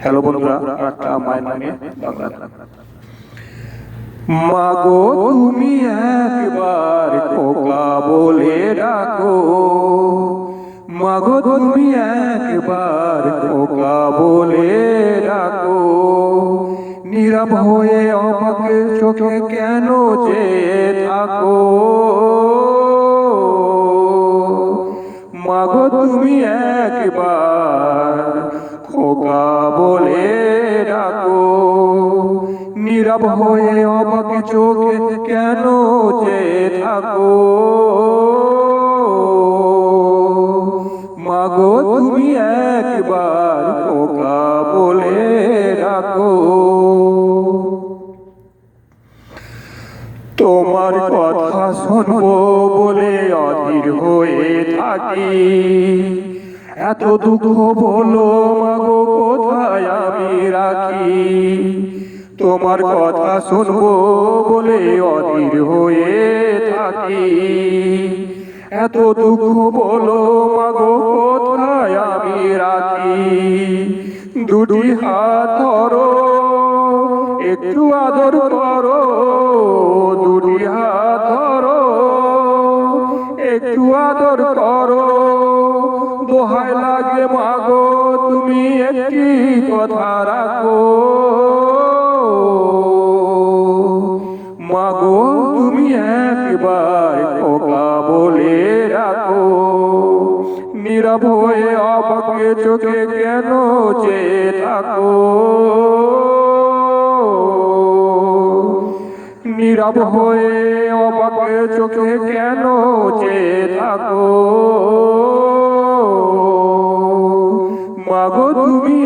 Hello বন্ধুরা, একটা মায়ের নামে বাংলা। মাগো তুমি একবার খোকা বলে ডাকো, মাগো তুমি একবার খোকা বলে ডাকো। নীরব হয়ে আমাকে চোখে কেন চেয়ে থাকো, মাগো তুমি একবার খোকা বলে ডাকো। নীরব হয়ে আমাকে চোখে কেন চেয়ে থাকো, মাগো তুমি একবার খোকা বলে ডাকো। তোমার কথা শুনবো বলে অধীর হয়ে থাকি, এত দুঃখ বলো মাগো কোথায় আমি রাখি। তোমার কথা শুনবো বলে অধীর হয়ে থাকি, এত দুঃখ বলো মাগো কোথায় আমি রাখি। দুটি হাত ধরো একটু আদর করো, দুটি হাত ধরো একটু আদর করো। দোহাই লাগে মাগো তুমি একটি কথা রাখো, মাগো তুমি একবার খোকা বলে রাখো। নীরব হয়ে আমাকে চোখে কেন চেয়ে থাকো, নীরব হয়ে আমাকে চোখে কেন চেয়ে থাকো, মাগো তুমি